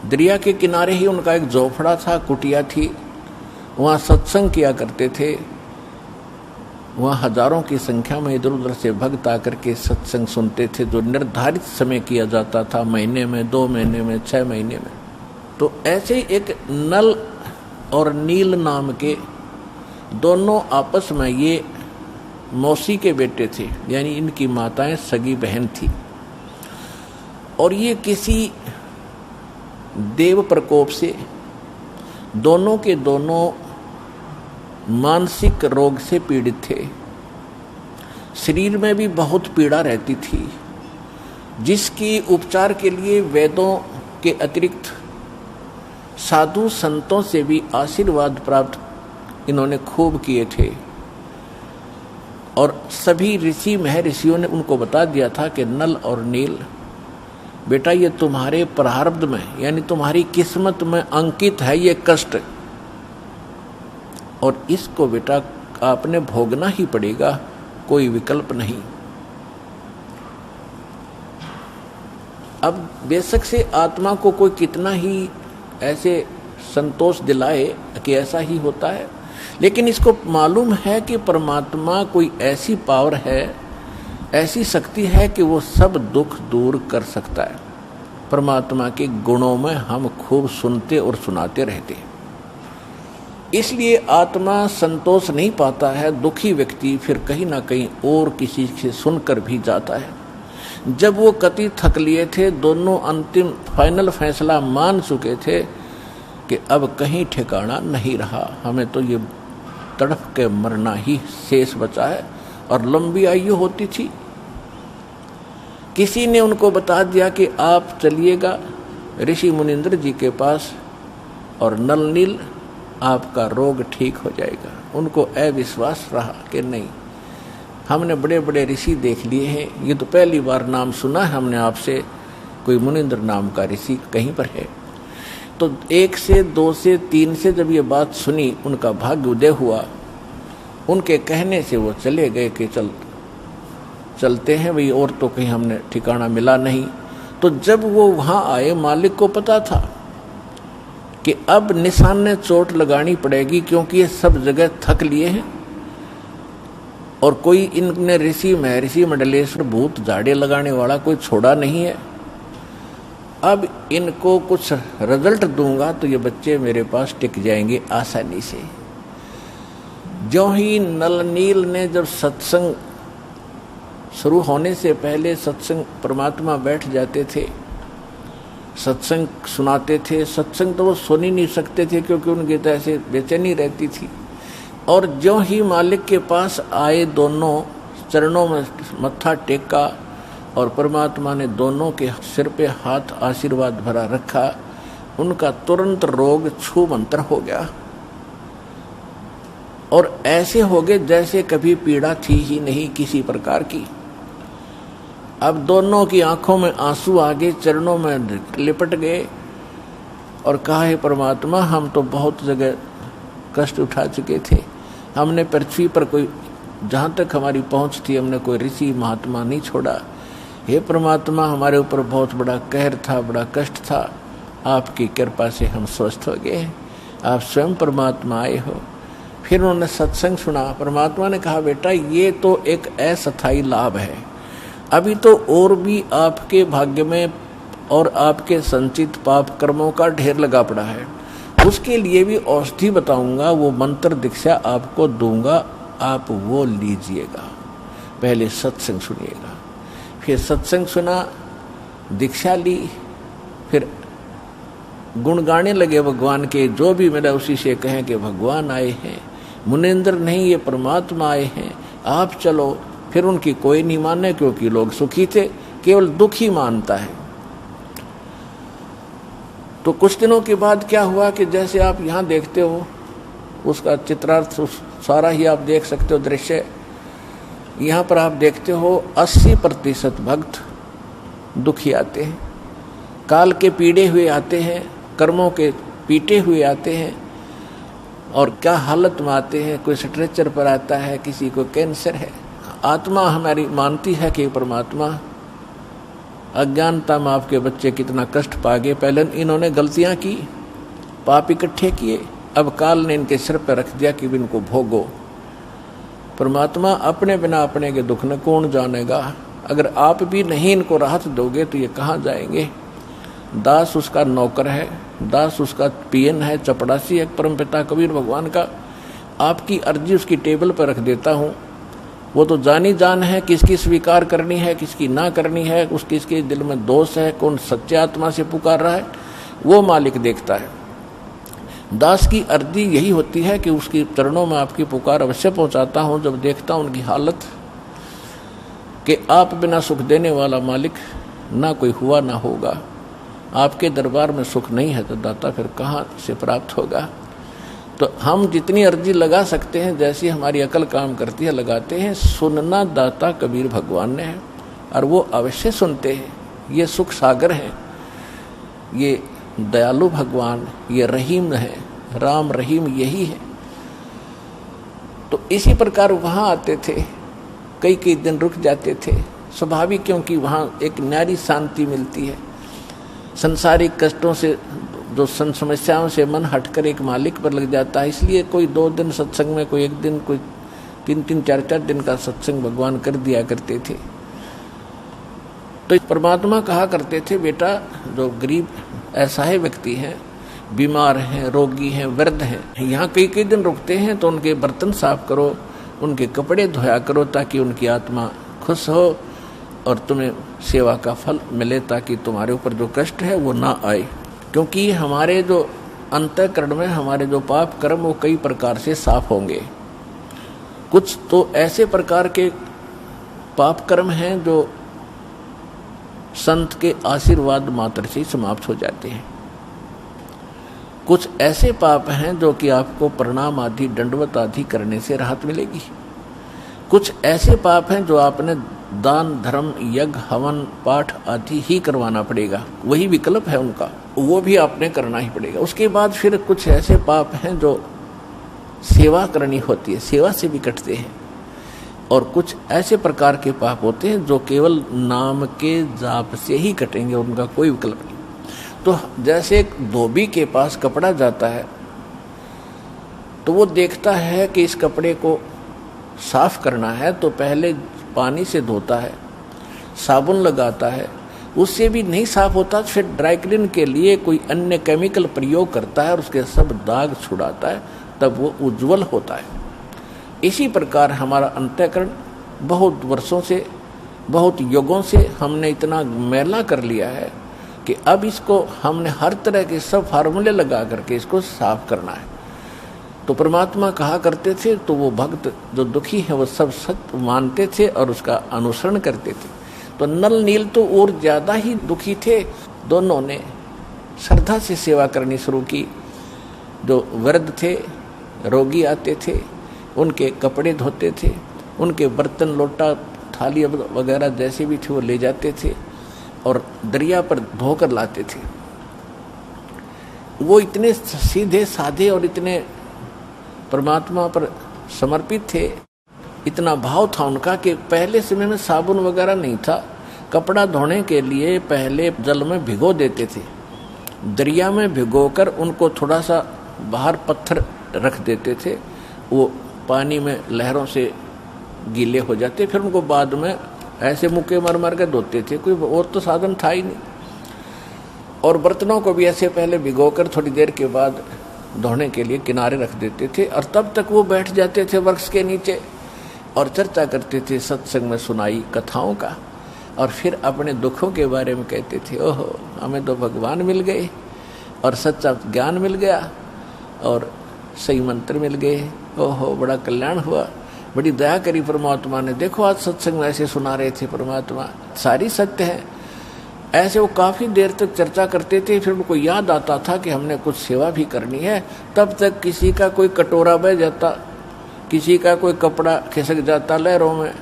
दरिया के किनारे ही उनका एक झोपड़ा था, कुटिया थी, वहाँ सत्संग किया करते थे। वहाँ हजारों की संख्या में इधर उधर से भक्त आकर के सत्संग सुनते थे, जो निर्धारित समय किया जाता था, महीने में, 2 महीने में, 6 महीने में। तो ऐसे ही एक नल और नील नाम के दोनों आपस में, ये मौसी के बेटे थे, यानी इनकी माताएं सगी बहन थी, और ये किसी देव प्रकोप से दोनों के दोनों मानसिक रोग से पीड़ित थे। शरीर में भी बहुत पीड़ा रहती थी, जिसकी उपचार के लिए वेदों के अतिरिक्त साधु संतों से भी आशीर्वाद प्राप्त इन्होंने खूब किए थे। और सभी ऋषि महर्षियों ने उनको बता दिया था कि नल और नील, बेटा ये तुम्हारे प्रारब्ध में, यानी तुम्हारी किस्मत में अंकित है ये कष्ट, और इसको बेटा आपने भोगना ही पड़ेगा, कोई विकल्प नहीं। अब बेशक से आत्मा को कोई कितना ही ऐसे संतोष दिलाए कि ऐसा ही होता है, लेकिन इसको मालूम है कि परमात्मा कोई ऐसी पावर है, ऐसी शक्ति है कि वो सब दुख दूर कर सकता है। परमात्मा के गुणों में हम खूब सुनते और सुनाते रहते हैं, इसलिए आत्मा संतोष नहीं पाता है। दुखी व्यक्ति फिर कहीं ना कहीं और किसी से सुनकर भी जाता है। जब वो कति थक लिए थे, दोनों अंतिम फाइनल फैसला मान चुके थे कि अब कहीं ठिकाना नहीं रहा, हमें तो ये तड़प के मरना ही शेष बचा है, और लंबी आयु होती थी। किसी ने उनको बता दिया कि आप चलिएगा ऋषि मुनिंद्र जी के पास, और नल नील आपका रोग ठीक हो जाएगा। उनको अविश्वास रहा कि नहीं, हमने बड़े बड़े ऋषि देख लिए हैं, ये तो पहली बार नाम सुना है हमने आपसे, कोई मुनिंद्र नाम का ऋषि कहीं पर है। तो 1 से 2 से 3 से जब ये बात सुनी, उनका भाग्य उदय हुआ। उनके कहने से वो चले गए कि चलते हैं भाई, और तो कहीं हमने ठिकाना मिला नहीं। तो जब वो वहाँ आए, मालिक को पता था कि अब निशान ने चोट लगानी पड़ेगी, क्योंकि ये सब जगह थक लिए हैं, और कोई इनने ऋषि महर्षि मंडलेश्वर भूत झाड़े लगाने वाला कोई छोड़ा नहीं है। अब इनको कुछ रिजल्ट दूंगा तो ये बच्चे मेरे पास टिक जाएंगे आसानी से। जो ही नल नील ने जब सत्संग शुरू होने से पहले सत्संग, परमात्मा बैठ जाते थे, सत्संग सुनाते थे। सत्संग तो वो सुन ही नहीं सकते थे, क्योंकि उनकी तो ऐसे बेचैनी रहती थी। और जो ही मालिक के पास आए, दोनों चरणों में मत्था टेका, और परमात्मा ने दोनों के सिर पे हाथ आशीर्वाद भरा रखा, उनका तुरंत रोग छूमंतर हो गया, और ऐसे हो गए जैसे कभी पीड़ा थी ही नहीं किसी प्रकार की। अब दोनों की आंखों में आंसू आ गए, चरणों में लिपट गए, और कहा, हे परमात्मा, हम तो बहुत जगह कष्ट उठा चुके थे, हमने पृथ्वी पर कोई, जहाँ तक हमारी पहुँच थी, हमने कोई ऋषि महात्मा नहीं छोड़ा। हे परमात्मा, हमारे ऊपर बहुत बड़ा कहर था, बड़ा कष्ट था, आपकी कृपा से हम स्वस्थ हो गए, आप स्वयं परमात्मा आए हो। फिर उन्होंने सत्संग सुना। परमात्मा ने कहा, बेटा ये तो एक अस्थायी लाभ है, अभी तो और भी आपके भाग्य में और आपके संचित पाप कर्मों का ढेर लगा पड़ा है, उसके लिए भी औषधि बताऊंगा, वो मंत्र दीक्षा आपको दूंगा, आप वो लीजिएगा। पहले सत्संग सुनिएगा। फिर सत्संग सुना, दीक्षा ली, फिर गुण गाने लगे भगवान के, जो भी मेरा उसी से कहें कि भगवान आए हैं, मुनिंद्र नहीं ये परमात्मा आए हैं, आप चलो। फिर उनकी कोई नहीं माने, क्योंकि लोग सुखी थे, केवल दुख ही मानता है। तो कुछ दिनों के बाद क्या हुआ कि जैसे आप यहाँ देखते हो, उसका चित्रार्थ सारा ही आप देख सकते हो दृश्य। यहाँ पर आप देखते हो 80% भक्त दुखी आते हैं, काल के पीड़े हुए आते हैं, कर्मों के पीटे हुए आते हैं, और क्या हालत में आते हैं। कोई स्ट्रेचर पर आता है, किसी को कैंसर है। आत्मा हमारी मानती है कि परमात्मा अज्ञानता में आपके बच्चे कितना कष्ट पा गए। पहले इन्होंने गलतियां की, पाप इकट्ठे किए, अब काल ने इनके सिर पर रख दिया कि इनको भोगो। परमात्मा अपने बिना अपने के दुख न कौन जानेगा। अगर आप भी नहीं इनको राहत दोगे तो ये कहाँ जाएंगे। दास उसका नौकर है, दास उसका पियन है, चपड़ासी है परमपिता कबीर भगवान का। आपकी अर्जी उसकी टेबल पर रख देता हूँ। वो तो जानी जान है किसकी स्वीकार करनी है, किसकी ना करनी है, किसके दिल में दोष है, कौन सच्चे आत्मा से पुकार रहा है, वो मालिक देखता है। दास की अर्जी यही होती है कि उसकी चरणों में आपकी पुकार अवश्य पहुंचाता हूं। जब देखता हूं उनकी हालत कि आप बिना सुख देने वाला मालिक ना कोई हुआ ना होगा, आपके दरबार में सुख नहीं है तो दाता फिर कहाँ से प्राप्त होगा। तो हम जितनी अर्जी लगा सकते हैं, जैसी हमारी अकल काम करती है, लगाते हैं। सुनना दाता कबीर भगवान ने है और वो अवश्य सुनते हैं। ये सुख सागर हैं, ये दयालु भगवान, ये रहीम है, राम रहीम यही है। तो इसी प्रकार वहाँ आते थे, कई कई दिन रुक जाते थे, स्वाभाविक, क्योंकि वहाँ एक न्यारी शांति मिलती है। संसारिक कष्टों से, जो समस्याओं से मन हटकर एक मालिक पर लग जाता है। इसलिए कोई 2 दिन सत्संग में, कोई 1 दिन, कोई 3-3, 4-4 दिन का सत्संग भगवान कर दिया करते थे। तो परमात्मा कहा करते थे, बेटा जो गरीब असहाय व्यक्ति हैं, बीमार हैं, रोगी हैं, वृद्ध हैं, यहाँ कई कई दिन रुकते हैं तो उनके बर्तन साफ करो, उनके कपड़े धोया करो, ताकि उनकी आत्मा खुश हो और तुम्हें सेवा का फल मिले, ताकि तुम्हारे ऊपर जो कष्ट है वो ना आए। क्योंकि हमारे जो अंतःकरण में हमारे जो पाप कर्म वो कई प्रकार से साफ होंगे। कुछ तो ऐसे प्रकार के पाप कर्म हैं जो संत के आशीर्वाद मात्र से समाप्त हो जाते हैं। कुछ ऐसे पाप हैं जो कि आपको प्रणाम आदि, दंडवत आदि करने से राहत मिलेगी। कुछ ऐसे पाप हैं जो आपने दान, धर्म, यज्ञ, हवन, पाठ आदि ही करवाना पड़ेगा, वही विकल्प है उनका, वो भी आपने करना ही पड़ेगा। उसके बाद फिर कुछ ऐसे पाप हैं जो सेवा करनी होती है, सेवा से भी कटते हैं। और कुछ ऐसे प्रकार के पाप होते हैं जो केवल नाम के जाप से ही कटेंगे, उनका कोई विकल्प नहीं। तो जैसे एक धोबी के पास कपड़ा जाता है तो वो देखता है कि इस कपड़े को साफ करना है तो पहले पानी से धोता है, साबुन लगाता है, उससे भी नहीं साफ होता तो फिर ड्राई क्लीन के लिए कोई अन्य केमिकल प्रयोग करता है और उसके सब दाग छुड़ाता है, तब वो उज्जवल होता है। इसी प्रकार हमारा अंतःकरण बहुत वर्षों से, बहुत युगों से हमने इतना मैला कर लिया है कि अब इसको हमने हर तरह के सब फार्मूले लगा करके इसको साफ करना है। तो परमात्मा कहा करते थे, तो वो भक्त जो दुखी है वो सब सत्य मानते थे और उसका अनुसरण करते थे। तो नल नील तो और ज़्यादा ही दुखी थे। दोनों ने श्रद्धा से सेवा करनी शुरू की। जो वृद्ध थे, रोगी आते थे, उनके कपड़े धोते थे, उनके बर्तन, लोटा, थाली वगैरह जैसे भी थे वो ले जाते थे और दरिया पर धोकर लाते थे। वो इतने सीधे साधे और इतने परमात्मा पर समर्पित थे, इतना भाव था उनका कि पहले समय में साबुन वगैरह नहीं था। कपड़ा धोने के लिए पहले जल में भिगो देते थे, दरिया में भिगोकर उनको थोड़ा सा बाहर पत्थर रख देते थे, वो पानी में लहरों से गीले हो जाते, फिर उनको बाद में ऐसे मुक्के मार मार के धोते थे। कोई और तो साधन था ही नहीं। और बर्तनों को भी ऐसे पहले भिगोकर थोड़ी देर के बाद धोने के लिए किनारे रख देते थे और तब तक वो बैठ जाते थे वृक्ष के नीचे और चर्चा करते थे सत्संग में सुनाई कथाओं का, और फिर अपने दुखों के बारे में कहते थे, ओहो हमें तो भगवान मिल गए और सच्चा ज्ञान मिल गया और सही मंत्र मिल गए, ओहो बड़ा कल्याण हुआ, बड़ी दया करी परमात्मा ने, देखो आज सत्संग में ऐसे सुना रहे थे परमात्मा, सारी सत्य है। ऐसे वो काफ़ी देर तक चर्चा करते थे। फिर उनको याद आता था कि हमने कुछ सेवा भी करनी है, तब तक किसी का कोई कटोरा बह जाता, किसी का कोई कपड़ा खिसक जाता लहरों में,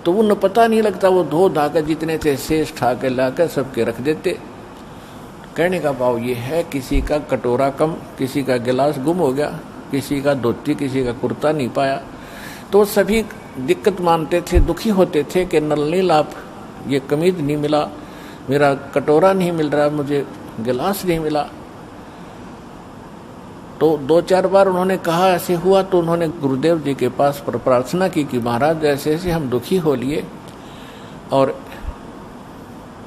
तो वो न पता नहीं लगता, वो धो धा कर जितने थे शेष ठा के ला कर सबके रख देते। कहने का भाव ये है, किसी का कटोरा कम, किसी का गिलास गुम हो गया, किसी का धोती, किसी का कुर्ता नहीं पाया, तो सभी दिक्कत मानते थे, दुखी होते थे कि नलनील आप ये कमीज नहीं मिला, मेरा कटोरा नहीं मिल रहा, मुझे गिलास नहीं मिला। तो 2-4 बार उन्होंने कहा ऐसे हुआ, तो उन्होंने गुरुदेव जी के पास प्रार्थना की कि महाराज ऐसे ऐसे हम दुखी हो लिए, और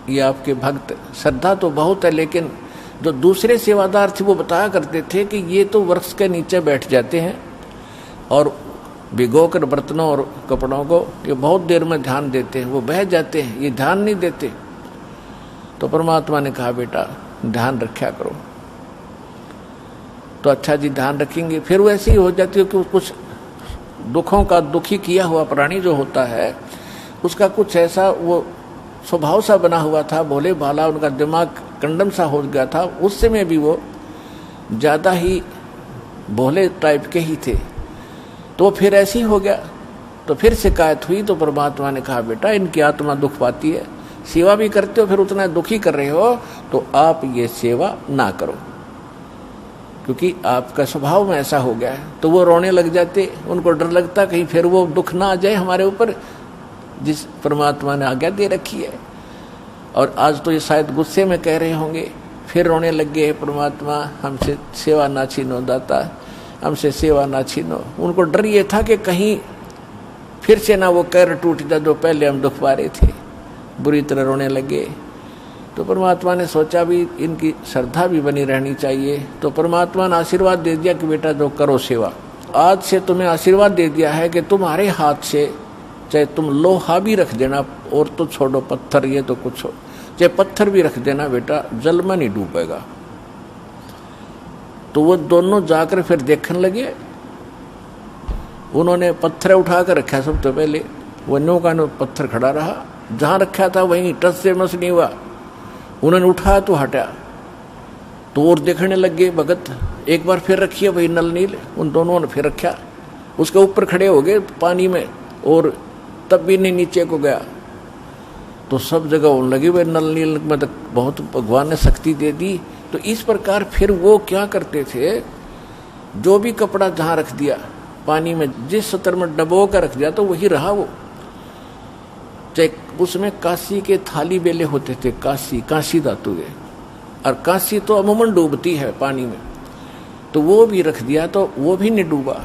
ये आपके भक्त, श्रद्धा तो बहुत है, लेकिन जो दूसरे सेवादार थे वो बताया करते थे कि ये तो वृक्ष के नीचे बैठ जाते हैं और भिगो कर बर्तनों और कपड़ों को ये बहुत देर में ध्यान देते हैं, वो बह जाते हैं, ये ध्यान नहीं देते। तो परमात्मा ने कहा बेटा ध्यान रखा करो। तो अच्छा जी ध्यान रखेंगे। फिर वैसे ही हो जाती है कि कुछ दुखों का, दुखी किया हुआ प्राणी जो होता है उसका कुछ ऐसा वो स्वभाव सा बना हुआ था, भोले भाला, उनका दिमाग कंडम सा हो गया था, उस समय भी वो ज़्यादा ही भोले टाइप के ही थे। तो फिर ऐसे ही हो गया। तो फिर शिकायत हुई, तो परमात्मा ने कहा बेटा इनकी आत्मा दुख पाती है, सेवा भी करते हो फिर उतना दुखी कर रहे हो, तो आप ये सेवा ना करो, क्योंकि आपका स्वभाव में ऐसा हो गया है। तो वो रोने लग जाते, उनको डर लगता कहीं फिर वो दुख ना आ जाए हमारे ऊपर, जिस परमात्मा ने आज्ञा दे रखी है। और आज तो ये शायद गुस्से में कह रहे होंगे, फिर रोने लग गए, परमात्मा हमसे सेवा ना छीनो, दाता हमसे सेवा ना छीनो। उनको डर ये था कि कहीं फिर से ना वो कैर टूट जाए जो पहले हम दुख पा रहे थे, बुरी तरह रोने लगे। तो परमात्मा ने सोचा भी इनकी श्रद्धा भी बनी रहनी चाहिए। तो परमात्मा ने आशीर्वाद दे दिया कि बेटा जो करो सेवा, आज से तुम्हें आशीर्वाद दे दिया है कि तुम्हारे हाथ से चाहे तुम लोहा भी रख देना, और तो छोड़ो पत्थर, ये तो कुछ हो, चाहे पत्थर भी रख देना बेटा, जल में नहीं डूबेगा। तो वो दोनों जाकर फिर देखने लगे। उन्होंने पत्थर उठा कर रखा सबसे पहले, वो नो का नो पत्थर खड़ा रहा, जहाँ रखा था वहीं टस से मस नहीं हुआ। उन्होंने उठाया तो हटा, तो और देखने लग गए भगत, एक बार फिर रखिए वही नल नील, उन दोनों ने फिर रखा, उसके ऊपर खड़े हो गए पानी में, और तब भी नहीं नीचे को गया। तो सब जगह होने लगी वह नल नील में, तो बहुत भगवान ने शक्ति दे दी। तो इस प्रकार फिर वो क्या करते थे, जो भी कपड़ा जहाँ रख दिया पानी में, जिस सतर में डबो कर रख दिया तो वही रहा वो। चाहे उसमें कांसी के थाली बेले होते थे, कांसी धातु के, और कांसी तो अमूमन डूबती है पानी में, तो वो भी रख दिया तो वो भी नहीं डूबा।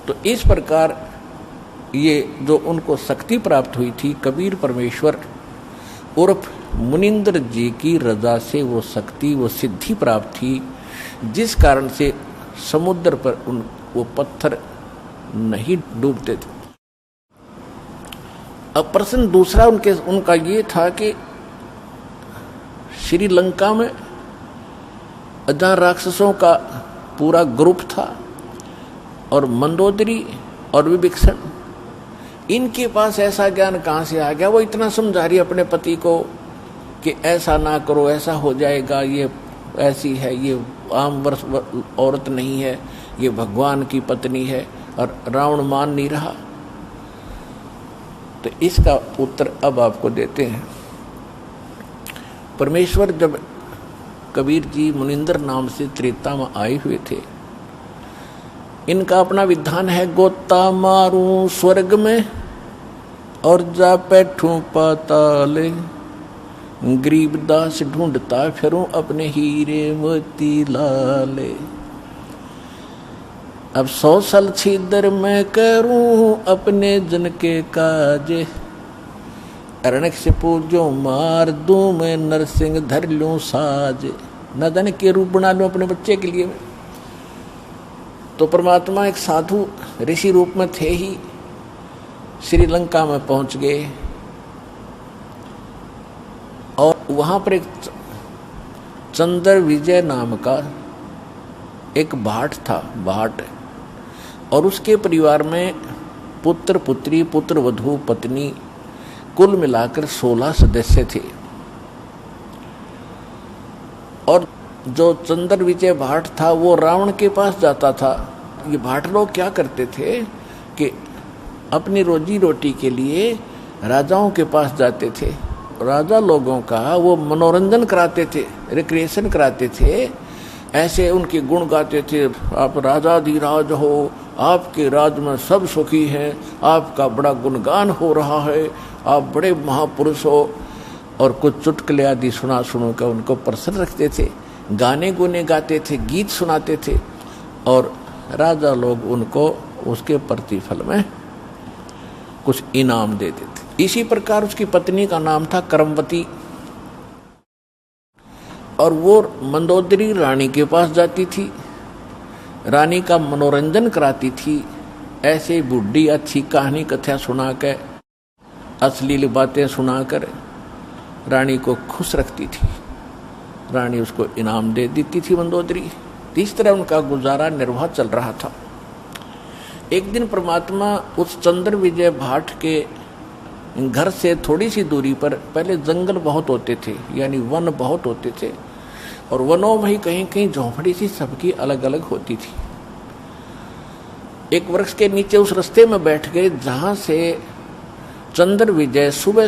तो इस प्रकार ये जो उनको शक्ति प्राप्त हुई थी, कबीर परमेश्वर उर्फ मुनिंद्र जी की रजा से वो शक्ति, वो सिद्धि प्राप्त थी, जिस कारण से समुद्र पर वो पत्थर नहीं डूबते थे। अब प्रश्न दूसरा उनका ये था कि श्रीलंका में जहाँ राक्षसों का पूरा ग्रुप था, और मंदोदरी और विभीषण, इनके पास ऐसा ज्ञान कहाँ से आ गया? वो इतना समझा रही अपने पति को कि ऐसा ना करो, ऐसा हो जाएगा, ये ऐसी है, ये आम वर्ष औरत नहीं है, ये भगवान की पत्नी है, और रावण मान नहीं रहा। तो इसका उत्तर अब आपको देते हैं। परमेश्वर जब कबीर जी मुनिंदर नाम से त्रेता में आए हुए थे, इनका अपना विधान है, गोता मारूं स्वर्ग में और जा बैठूं पाताले, गरीबदास ढूंढता फिरूं अपने हीरे मोती लाले। अब 100 साल छिदर मैं करूं अपने जन के काजे, अरणक से पूजो मार दूं मैं नरसिंह धर लूं साज। नदन के रूप बना लूं अपने बच्चे के लिए। तो परमात्मा एक साधु ऋषि रूप में थे ही, श्रीलंका में पहुंच गए, और वहां पर एक चंद्र विजय नाम का एक भाट था, भाट, और उसके परिवार में पुत्र पुत्री, पुत्र वधू, पत्नी, कुल मिलाकर 16 सदस्य थे। और जो चंद्र विजय भाट था वो रावण के पास जाता था। ये भाट लोग क्या करते थे कि अपनी रोजी रोटी के लिए राजाओं के पास जाते थे, राजा लोगों का वो मनोरंजन कराते थे, रिक्रिएशन कराते थे, ऐसे उनके गुण गाते थे, आप राजाधिराज हो, आपके राज में सब सुखी हैं, आपका बड़ा गुणगान हो रहा है, आप बड़े महापुरुष हो। और कुछ चुटकुले आदि सुना कर उनको प्रसन्न रखते थे, गाने गुने गाते थे, गीत सुनाते थे और राजा लोग उनको उसके प्रतिफल में कुछ इनाम देते थे। इसी प्रकार उसकी पत्नी का नाम था करमवती और वो मंदोदरी रानी के पास जाती थी, रानी का मनोरंजन कराती थी, ऐसे बुढ़ी अच्छी कहानी कथा सुना कर, अश्लील बातें सुनाकर रानी को खुश रखती थी। रानी उसको इनाम दे देती थी मंदोदरी। इस तरह उनका गुजारा निर्वाह चल रहा था। एक दिन परमात्मा उस चंद्र विजय भाट के घर से थोड़ी सी दूरी पर, पहले जंगल बहुत होते थे यानी वन बहुत होते थे और वनों में ही कहीं कहीं झोंपड़ी सी सबकी अलग अलग होती थी। एक वृक्ष के नीचे उस रास्ते में बैठ गए जहां से चंद्र विजय सुबह सुबह